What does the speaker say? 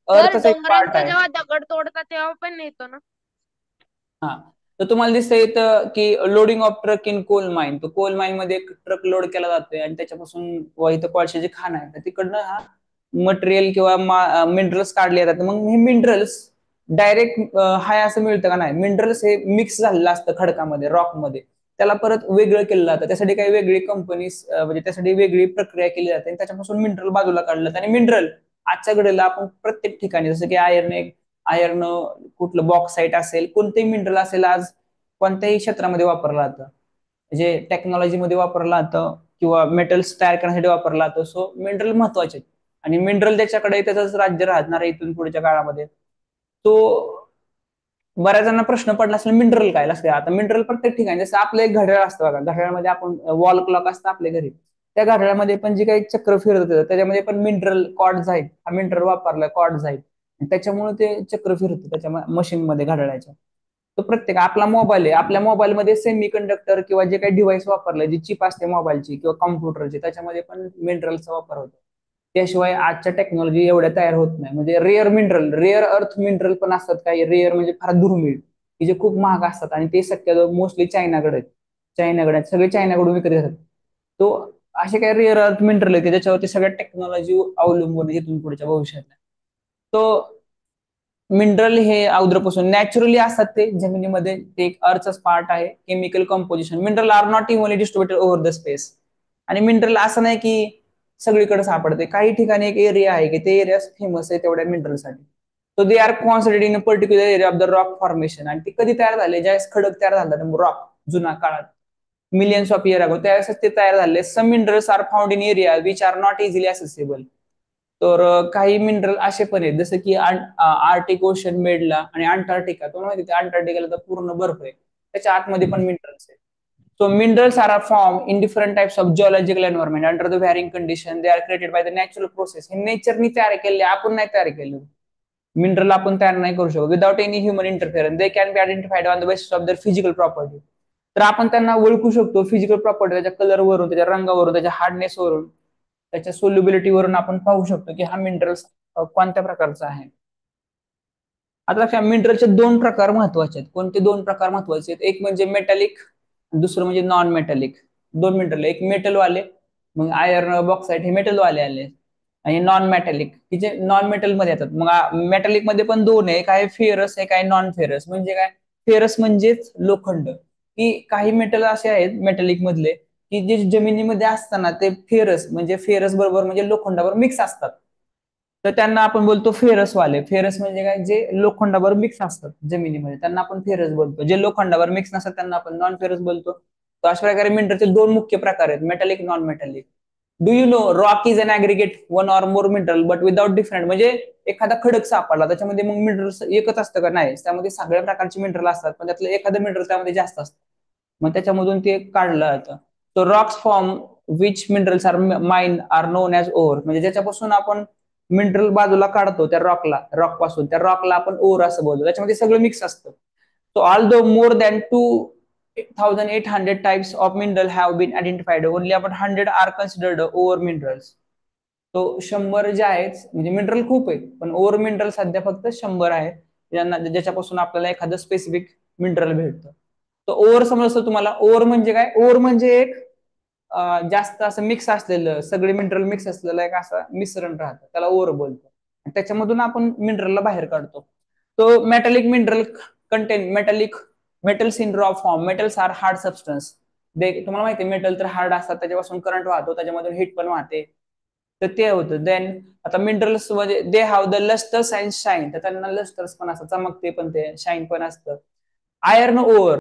Sir अर्थचा एक part डोंगरांचं आहे. जेव्हा दगड तोडतात तेव्हा पण येतो ना. हा, तर तुम्हाला दिसतंय इथं की loading of truck in coal mine. तो कोल माइन मध्ये एक ट्रक लोड केला जातोय आणि त्याच्यापासून इथं कोळशाची खाण आहे, तर तिकडनं हा मटेरियल किंवा मिनरल्स काढले जातात. मग हे मिनरल्स डायरेक्ट हाय असं मिळतं का? नाही, मिनरल्स हे मिक्स झालेलं असतं खडकामध्ये, रॉकमध्ये. त्याला परत वेगळं केलं जातं. त्यासाठी काही वेगळी कंपनीज, म्हणजे त्यासाठी वेगळी प्रक्रिया केली जाते आणि त्याच्यापासून मिनरल बाजूला काढलं जातं. आणि मिनरल आजच्या घडीला आपण प्रत्येक ठिकाणी, जसं की आयर्न कुठलं बॉक्साईट असेल, कोणतेही मिनरल असेल, आज कोणत्याही क्षेत्रामध्ये वापरलं जातं. म्हणजे टेक्नॉलॉजीमध्ये वापरलं जातं किंवा मेटल्स तयार करण्यासाठी वापरलं जातं. सो मिनरल महत्वाचे आहेत. आणि मिनरल त्याच्याकडे त्याचंच राज्य राहणार आहे इथून पुढच्या काळामध्ये. तो बऱ्याच जणांना प्रश्न पडला असेल, मिनरल काय असते. आता मिनरल प्रत्येक ठिकाणी, जसं आपलं एक घड्याळ असतं बघा, घड्याळामध्ये आपण वॉल क्लॉक असतं आपल्या घरी, त्या घड्याळामध्ये पण जे काही चक्र फिरत होतं त्याच्यामध्ये पण मिनरल कॉर्ड्स आहेत. हा मिनरल वापरला, कॉर्ड्स आहेत, त्याच्यामुळे ते चक्र फिरतं त्याच्या मशीनमध्ये, घड्याळाच्या. तो प्रत्येक आपला मोबाईल आहे, आपल्या मोबाईलमध्ये सेमी कंडक्टर किंवा जे काही डिव्हाइस वापरले, जी चिप असते मोबाईलची किंवा कॉम्प्युटरची, त्याच्यामध्ये पण मिनरलचा वापर होतो. त्याशिवाय आजच्या टेक्नॉलॉजी एवढ्या तयार होत नाही. म्हणजे rare mineral, rare earth mineral पण असतात काही. रेअर म्हणजे फार दुर्मिळ, की जे खूप महाग असतात आणि ते शक्यतो मोस्टली चायनाकडे आहेत. चायनाकडे सगळे चायनाकडून विकत घेतात. तो असे काही रेअर अर्थ मिनरल आहे की ज्याच्यावरती सगळ्या टेक्नॉलॉजी अवलंबून आहे इथून पुढच्या भविष्यात. तो मिनरल हे अगोदरपासून नॅचरली असतात, ते जमिनीमध्ये, ते एक अर्थच पार्ट आहे. Chemical composition, mineral are not evenly distributed over the space. आणि मिनरल असं नाही की सगळीकडे सापडते. काही ठिकाणी एक एरिया आहे की ते एरिया फेमस आहे तेवढ्या मिनरलसाठी. So they are concentrated in a particular area of the rock formation. आणि ते कधी तयार झाले? ज्यावेळेस खडक तयार झाला, रॉक, जुना काळात, मिलियन्स ऑफ इयर अगो, त्यावेळेस ते तयार झाले. Some minerals are found in area which are not easily accessible. तर काही मिनरल असे पण आहेत, जसं की आर्टिक ओशन मेडला आणि अंटार्क्टिका. तुम्हाला माहिती आहे अंटार्क्टिकाला तर पूर्ण बर्फ आहे, त्याच्या आतमध्ये पण मिनरल्स आहेत. So minerals are form in different types of geological environment under the varying condition. They are created by the natural process. हे नेचरनी तयार केले, आपण नाही तयार केले. मिनरल आपण तयार नाही करू शकत without any human interference. They can be identified on the basis of दर फिजिकल प्रॉपर्टी. तर आपण त्यांना ओळखू शकतो फिजिकल प्रॉपर्टी, त्याच्या कलरवरून, त्याच्या रंगावरून, त्याच्या हार्डनेसवरून, त्याच्या सोल्युबिलिटीवरून आपण पाहू शकतो की हा मिनरल्स कोणत्या प्रकारचा आहे. आता लक्षात, मिनरलचे दोन प्रकार महत्वाचे आहेत. कोणते दोन प्रकार महत्वाचे आहेत? एक म्हणजे मेटॅलिक, दुसरं म्हणजे नॉन मेटॅलिक. दोन मिनरल, एक मेटल वाले, मग आयर्न बॉक्साईट हे मेटल वाले आले, आणि नॉन मेटॅलिक की जे नॉन मेटल मध्ये येतात. मग मेटॅलिक मध्ये पण दोन आहे, एक आहे फेरस, एक आहे नॉन फेरस. म्हणजे काय? फेरस म्हणजेच लोखंड. की काही मेटल असे आहेत मेटॅलिक मधले की जे जमिनीमध्ये असताना ते फेरस, म्हणजे फेरस बरोबर म्हणजे लोखंडावर मिक्स असतात, तर त्यांना आपण बोलतो फेरस वाले. फेरस म्हणजे काय? जे लोखंडावर मिक्स असतात जमिनीमध्ये, त्यांना आपण फेरस बोलतो. जे लोखंडावर मिक्स नसतात त्यांना आपण नॉन फेरस बोलतो. तर अशा प्रकारे मिनरलचे दोन मुख्य प्रकार आहेत, metallic, non metallic. Do you know rock is an aggregate one or more mineral but without different. म्हणजे एखादा खडक सापडला, त्याच्यामध्ये मग मिनरल्स एकच असतं का? नाही, त्यामध्ये सगळ्या प्रकारचे मिनरल असतात, पण त्यातलं एखादं मिनरल त्यामध्ये जास्त असतं, मग त्याच्यामधून ते काढलं जातं. तो rocks form which minerals are mine are known as ore. म्हणजे ज्याच्यापासून आपण मिनरल बाजूला काढतो, त्या रॉक पासून, त्या रॉकला आपण ओर असं बोलतो. त्याच्यामध्ये सगळं मिक्स असतं. So although more than 2,800 types of mineral have been identified, only about 100 are considered ore minerals. तो 100 जे आहेत, म्हणजे मिनरल खूप आहेत, पण ओर मिनरल सध्या फक्त 100 आहे, ज्यांना ज्याच्यापासून आपल्याला एखादं स्पेसिफिक मिनरल भेटतं. तर ओर समजतं तुम्हाला? ओर म्हणजे काय? ओर म्हणजे एक जास्त असं मिक्स असलेलं, सगळे मिनरल मिक्स असलेलं एक असं मिश्रण राहतं, त्याला ओर बोलतो. त्याच्यामधून आपण मिनरलला बाहेर काढतो. तो metallic mineral contain metallic metals in raw form. Metals are hard substance. तुम्हाला माहिती आहे मेटल तर हार्ड असतात, त्याच्यापासून करंट वाहतो, त्याच्यामधून हिट पण वाहते, तर ते होतं. देन आता मिनरल्स मध्ये they have the lusters and shine. तर त्यांना लस्टर्स पण असतात, चमकते पण, ते शाईन पण असतं. Iron or,